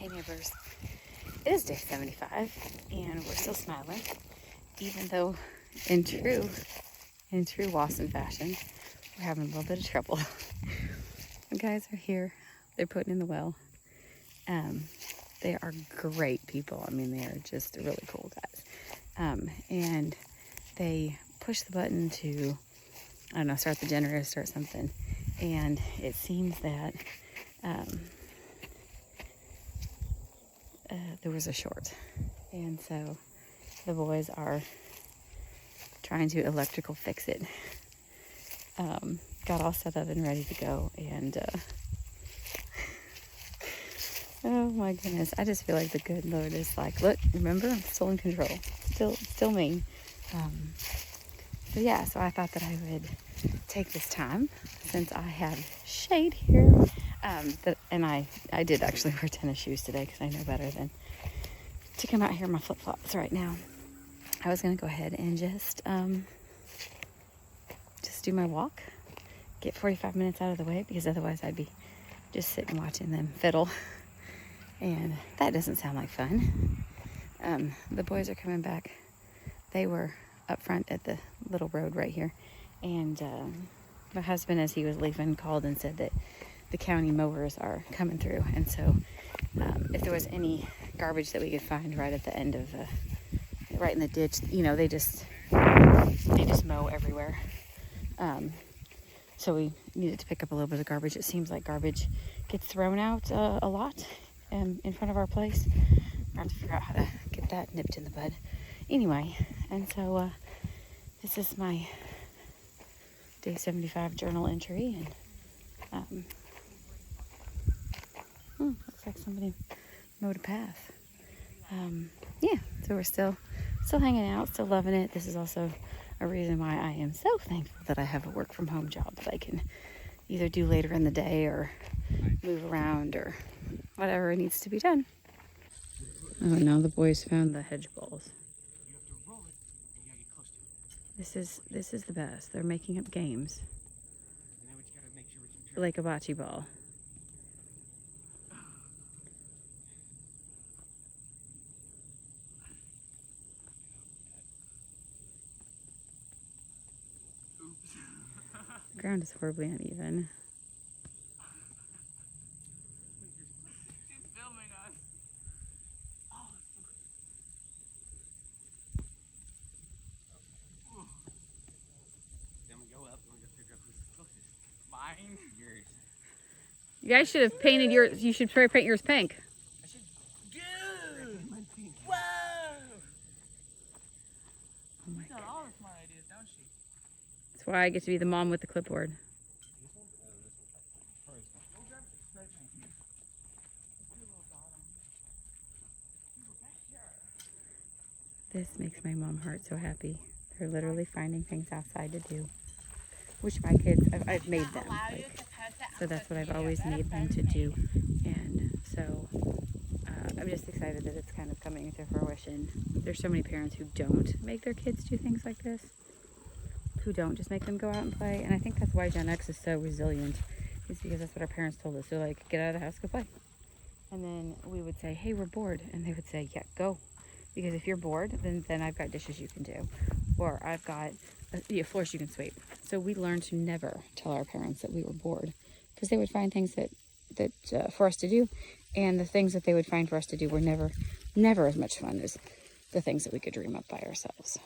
Hey neighbors, it is day 75 and we're still smiling, even though in true Wasson fashion, we're having a little bit of trouble. The guys are here, they're putting in the well. They are great people. I mean, they are just really cool guys. And they push the button to, I don't know, start the generator, start something. And it seems that there was a short. And so the boys are trying to electrical fix it. Got all set up and ready to go. And oh my goodness, I just feel like the good Lord is like, look, remember, I'm still in control. Still me. So yeah, so I thought that I would take this time, since I have shade here. And I did actually wear tennis shoes today because I know better than to come out here in my flip-flops right now. I was going to go ahead and just do my walk, get 45 minutes out of the way, because otherwise I'd be just sitting watching them fiddle. And that doesn't sound like fun. The boys are coming back. They were up front at the little road right here. And my husband, as he was leaving, called and said that the county mowers are coming through. And so if there was any garbage that we could find right at the end of, right in the ditch, you know, they just mow everywhere. So we needed to pick up a little bit of garbage. It seems like garbage gets thrown out a lot in front of our place. I have to figure out how to get that nipped in the bud. Anyway, and so this is my day 75 journal entry, and looks like somebody mowed a path. Yeah, so we're still hanging out, still loving it. This is also a reason why I am so thankful that I have a work from home job that I can either do later in the day or move around or whatever needs to be done. Oh, now the boys found the hedge balls. This is the best. They're making up games. Like a bocce ball. The ground is horribly uneven. She's filming us. Then we go up and we go figure out who's the closest. Mine? Yours. You guys should have painted yours. You should paint yours pink. I should. Good! Whoa! Oh my She's got God. all the smart ideas, don't she? That's why I get to be the mom with the clipboard. This one? Oh, this one. Probably this one. We'll grab the stripes and let's do a little dot on them. This makes my mom heart so happy. They're literally finding things outside to do, which my kids, I've made them. Like, so that's what I've always made them to do. And so I'm just excited that it's kind of coming to fruition. There's so many parents who don't make their kids do things like this, who don't just make them go out and play. And I think that's why Gen X is so resilient, is because that's what our parents told us. They're like, get out of the house, go play. And then we would say, hey, we're bored. And they would say, yeah, go. Because if you're bored, then I've got dishes you can do. Or I've got floors you can sweep. So we learned to never tell our parents that we were bored, because they would find things that for us to do. And the things that they would find for us to do were never as much fun as the things that we could dream up by ourselves.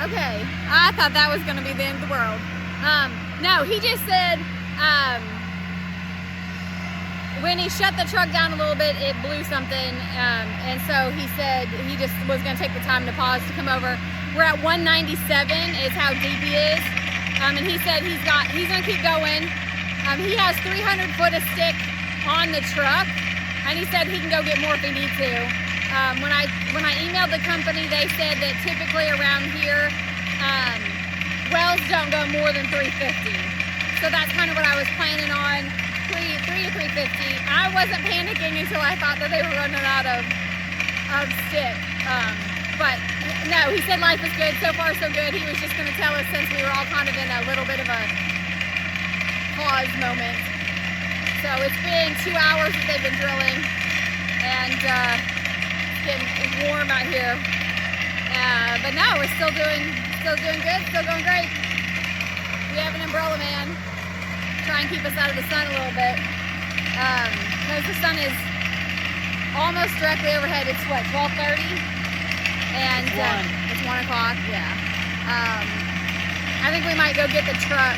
Okay, I thought that was going to be the end of the world. No, he just said when he shut the truck down a little bit, it blew something, and so he said he just was going to take the time to pause to come over. We're at 197 is how deep he is, and he said he's going to keep going. He has 300 foot of stick on the truck, and he said he can go get more if he needs to. When I emailed the company, they said that typically around here, wells don't go more than 350. So that's kind of what I was planning on, 3 to 350. I wasn't panicking until I thought that they were running out of stick. But no, he said life is good. So far, so good. He was just going to tell us, since we were all kind of in a little bit of a pause moment. So it's been 2 hours that they've been drilling, and getting warm out here, but no, we're still doing good, still going great. We have an umbrella man, try and keep us out of the sun a little bit, because the sun is almost directly overhead. It's what, 12:30, and it's 1 o'clock. Yeah. I think we might go get the truck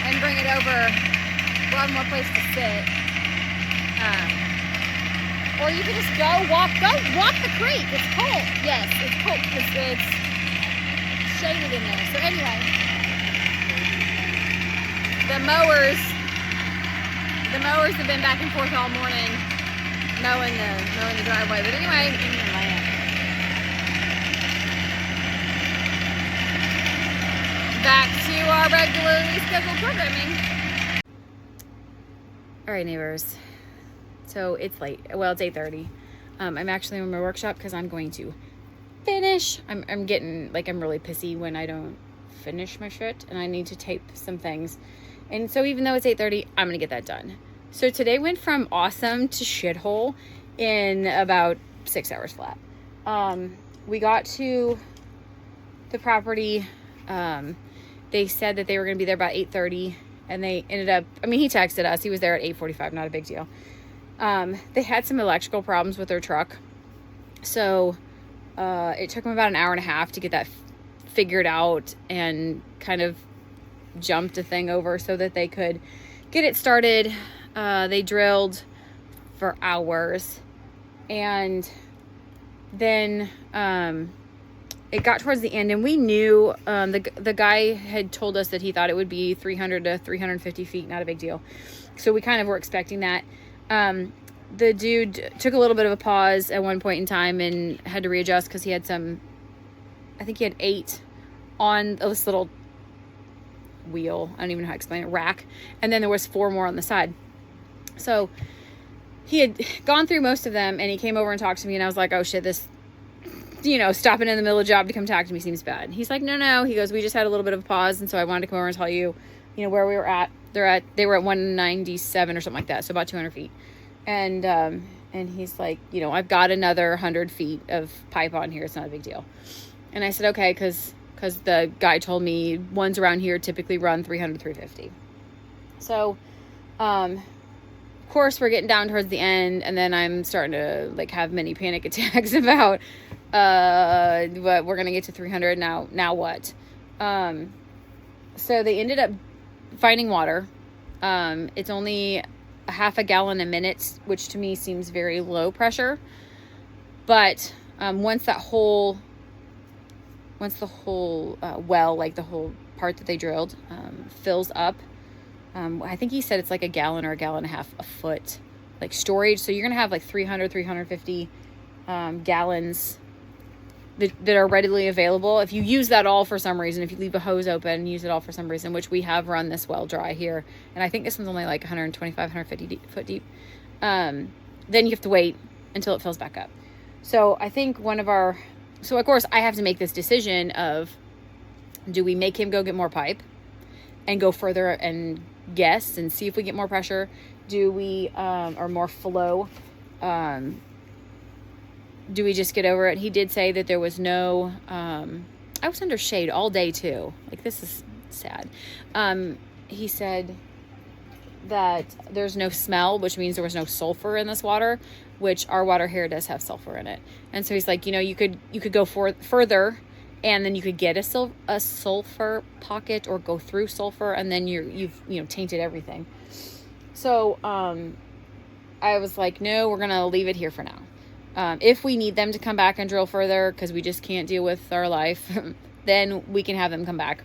and bring it over. We'll have more place to sit. Or you can just go walk the creek. It's cold. Yes, it's cold because it's shaded in there. So anyway, the mowers have been back and forth all morning mowing the driveway. But anyway, back to our regularly scheduled programming. All right, neighbors. So it's late. Well, it's 8:30. I'm actually in my workshop because I'm going to finish. I'm getting, like, I'm really pissy when I don't finish my shit, and I need to tape some things. And so even though it's 8:30, I'm gonna get that done. So today went from awesome to shithole in about 6 hours flat. We got to the property. They said that they were gonna be there about 8:30, and they ended up, I mean, he texted us. He was there at 8:45, not a big deal. They had some electrical problems with their truck. So, it took them about an hour and a half to get that figured out and kind of jumped a thing over so that they could get it started. They drilled for hours, and then, it got towards the end, and we knew, the guy had told us that he thought it would be 300 to 350 feet, not a big deal. So we kind of were expecting that. The dude took a little bit of a pause at one point in time and had to readjust because he had I think he had 8 on this little wheel. I don't even know how to explain it, rack. And then there was 4 more on the side. So he had gone through most of them, and he came over and talked to me, and I was like, oh shit, this, stopping in the middle of the job to come talk to me seems bad. He's like, no. He goes, we just had a little bit of a pause, and so I wanted to come over and tell you, where we were at. They were at 197 or something like that, so about 200 feet. And he's like, I've got another 100 feet of pipe on here. It's not a big deal. And I said, okay, because the guy told me ones around here typically run 300, 350. So, of course, we're getting down towards the end, and then I'm starting to have many panic attacks about what we're gonna get to 300 now. Now what? So they ended up finding water. It's only a half a gallon a minute, which to me seems very low pressure. But once the whole well, the whole part that they drilled, fills up, I think he said it's like a gallon or a gallon and a half a foot, storage. So you're gonna have 300, 350 gallons that are readily available. If you use that all for some reason, if you leave a hose open and use it all for some reason, which we have run this well dry here, and I think this one's only 125, 150 foot deep, then you have to wait until it fills back up. So I think so of course I have to make this decision of, do we make him go get more pipe and go further and guess and see if we get more pressure? Do we, or more flow, do we just get over it? He did say that there was no, I was under shade all day too. This is sad. He said that there's no smell, which means there was no sulfur in this water, which our water here does have sulfur in it. And so he's like, you could go further and then you could get a sulfur pocket or go through sulfur, and then you've tainted everything. So I was like, no, we're gonna leave it here for now. If we need them to come back and drill further because we just can't deal with our life, then we can have them come back.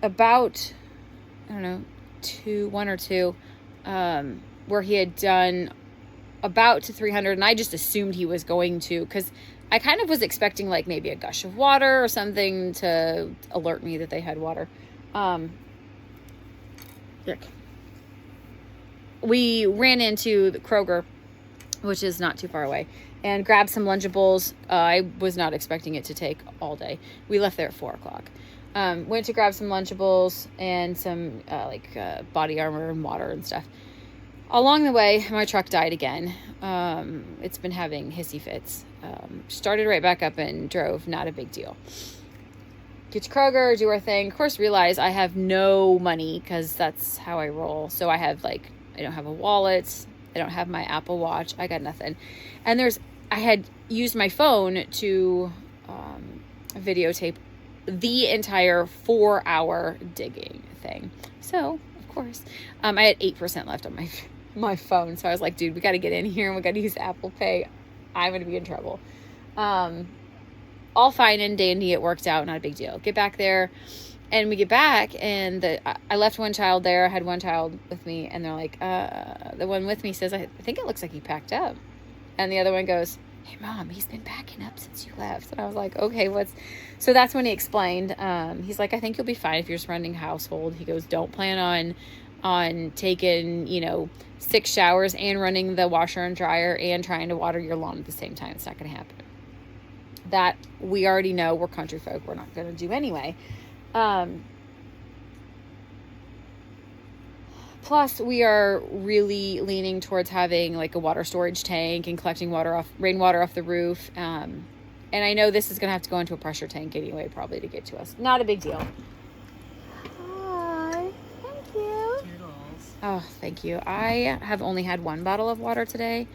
About, I don't know, one or two, where he had done about to 300, and I just assumed he was going to, because I kind of was expecting like maybe a gush of water or something to alert me that they had water. We ran into the Kroger, which is not too far away, and grabbed some Lunchables. I was not expecting it to take all day. We left there at 4 o'clock. Went to grab some Lunchables and some body armor and water and stuff. Along the way, my truck died again. It's been having hissy fits. Started right back up and drove. Not a big deal. Get to Kroger, do our thing. Of course, realize I have no money because that's how I roll. So I don't have a wallet. I don't have my Apple Watch. I got nothing. And I had used my phone to videotape the entire 4-hour digging thing. So, of course, I had 8% left on my phone. So I was like, dude, we got to get in here and we got to use Apple Pay. I'm going to be in trouble. All fine and dandy. It worked out. Not a big deal. Get back there. And we get back, and I left one child there. I had one child with me, and they're like, the one with me says, I think it looks like he packed up. And the other one goes, hey, Mom, he's been packing up since you left. And I was like, okay, so that's when he explained. He's like, I think you'll be fine if you're just running a household. He goes, don't plan on taking, 6 showers and running the washer and dryer and trying to water your lawn at the same time. It's not going to happen. That we already know. We're country folk. We're not going to do anyway. Plus we are really leaning towards having like a water storage tank and collecting rainwater off the roof. And I know this is going to have to go into a pressure tank anyway, probably to get to us. Not a big deal. Hi. Thank you. Toodles. Oh, thank you. I have only had 1 bottle of water today.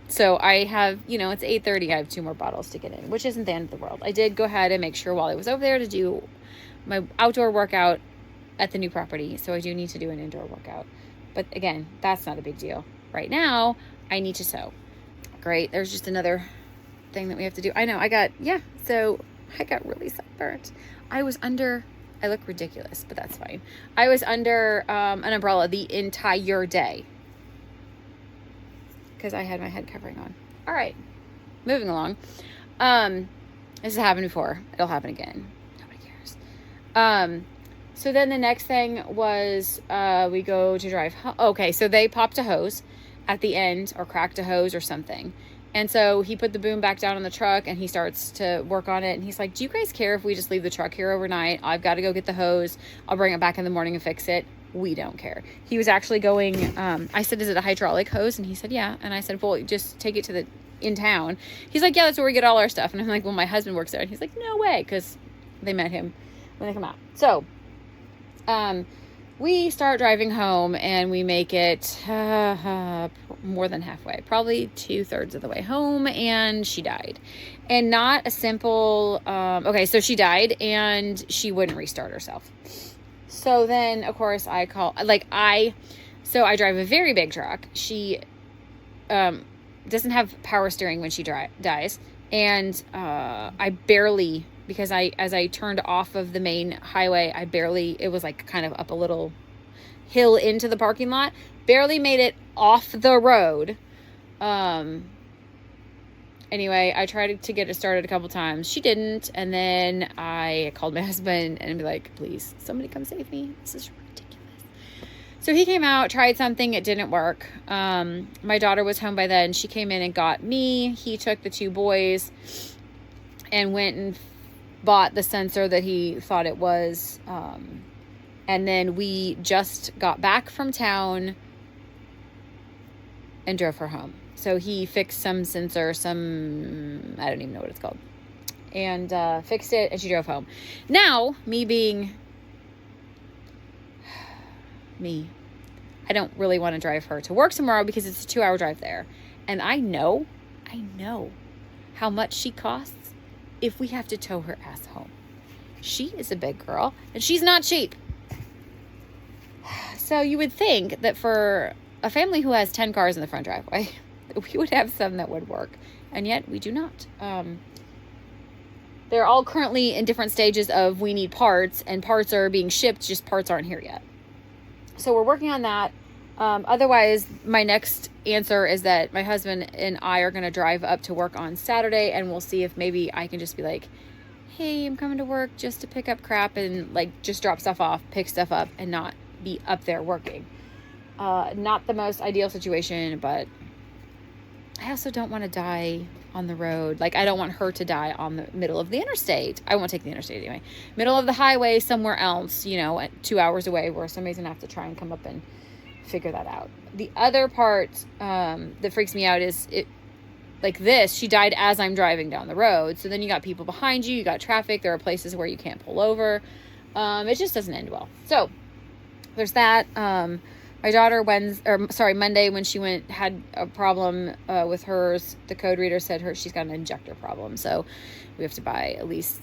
So I have, it's 8:30. I have 2 more bottles to get in, which isn't the end of the world. I did go ahead and make sure while I was over there to do my outdoor workout at the new property. So I do need to do an indoor workout. But again, that's not a big deal. Right now, I need to sew. Great. There's just another thing that we have to do. I know. So I got really sunburnt. I look ridiculous, but that's fine. I was under an umbrella the entire day, because I had my head covering on. All right, moving along. This has happened before. It'll happen again. Nobody cares. So then the next thing was we go to drive home. Okay, so they popped a hose at the end, or cracked a hose or something. And so he put the boom back down on the truck and he starts to work on it. And he's like, do you guys care if we just leave the truck here overnight? I've got to go get the hose. I'll bring it back in the morning and fix it. We don't care. He was actually going, I said, is it a hydraulic hose? And he said, yeah. And I said, well, just take it in town. He's like, yeah, that's where we get all our stuff. And I'm like, well, my husband works there. And he's like, no way. Because they met him when they come out. So, we start driving home and we make it more than halfway, probably 2/3 of the way home, and she died. And not a simple, so she died and she wouldn't restart herself. So then, of course, I drive a very big truck. She doesn't have power steering when she dies. And I barely, because as I turned off of the main highway, it was like kind of up a little hill into the parking lot. Barely made it off the road. Anyway, I tried to get it started a couple times. She didn't. And then I called my husband and be like, please, somebody come save me. This is ridiculous. So he came out, tried something. It didn't work. My daughter was home by then. She came in and got me. He took the 2 boys and went and bought the sensor that he thought it was. And then we just got back from town and drove her home. So he fixed some sensor, I don't even know what it's called, and fixed it, and she drove home. Now, me being me, I don't really want to drive her to work tomorrow because it's a 2-hour drive there. And I know how much she costs if we have to tow her ass home. She is a big girl and she's not cheap. So you would think that for a family who has 10 cars in the front driveway, we would have some that would work. And yet we do not. They're all currently in different stages of we need parts, and parts are being shipped, just parts aren't here yet. So we're working on that. Otherwise, my next answer is that my husband and I are going to drive up to work on Saturday, and we'll see if maybe I can just be like, hey, I'm coming to work just to pick up crap and like just drop stuff off, pick stuff up, and not be up there working. Not the most ideal situation, but I also don't want to die on the road. Like, I don't want her to die on the middle of the interstate. I won't take the interstate anyway. Middle of the highway somewhere else, you know, at 2 hours away, where somebody's gonna have to try and come up and figure that out. The other part that freaks me out is it, like this, she died as I'm driving down the road. So then you got people behind you, you got traffic, there are places where you can't pull over. It just doesn't end well. So there's that. My daughter Monday, when she had a problem with hers, the code reader said she's got an injector problem. So we have to buy at least,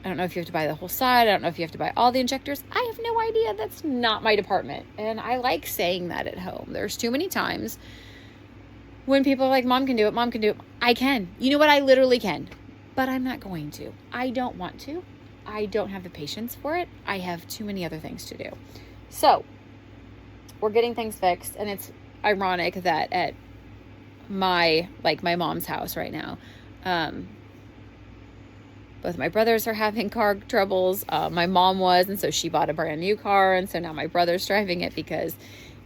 I don't know if you have to buy the whole side. I don't know if you have to buy all the injectors. I have no idea. That's not my department. And I like saying that at home. There's too many times when people are like, Mom can do it. Mom can do it. I can. You know what? I literally can. But I'm not going to. I don't want to. I don't have the patience for it. I have too many other things to do. So we're getting things fixed, and it's ironic that at my mom's house right now, both my brothers are having car troubles. My mom was, and so she bought a brand new car, and so now my brother's driving it because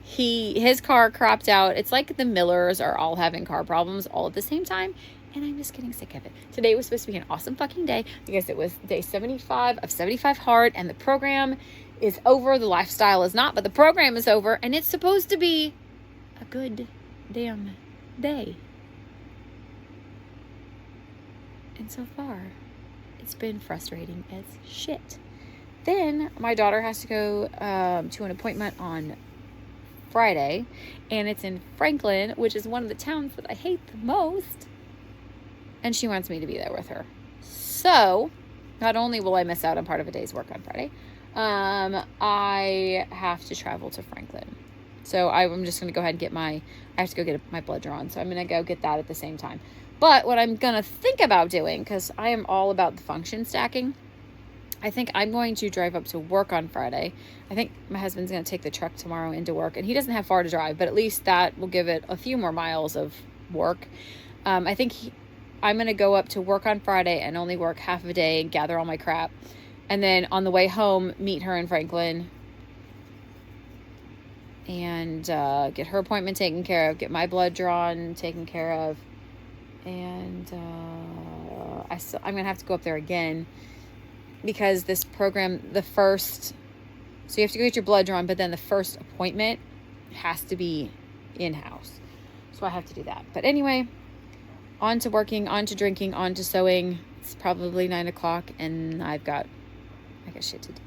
his car crapped out. It's like the Millers are all having car problems all at the same time, and I'm just getting sick of it. Today was supposed to be an awesome fucking day because it was day 75 of 75 hard, and the program is over. The lifestyle is not, but the program is over, and it's supposed to be a good damn day. And so far, it's been frustrating as shit. Then my daughter has to go to an appointment on Friday, and it's in Franklin, which is one of the towns that I hate the most, and she wants me to be there with her. So not only will I miss out on part of a day's work on Friday, I have to travel to Franklin. So I'm just going to go ahead and I have to go get my blood drawn. So I'm going to go get that at the same time. But what I'm going to think about doing, because I am all about the function stacking, I think I'm going to drive up to work on Friday. I think my husband's going to take the truck tomorrow into work, and he doesn't have far to drive, but at least that will give it a few more miles of work. I think I'm going to go up to work on Friday and only work half of a day and gather all my crap. And then on the way home, meet her in Franklin and get her appointment taken care of, get my blood drawn taken care of. And I'm going to have to go up there again because this program, so you have to go get your blood drawn, but then the first appointment has to be in-house. So I have to do that. But anyway, on to working, on to drinking, on to sewing. It's probably 9 o'clock, and I got shit to do.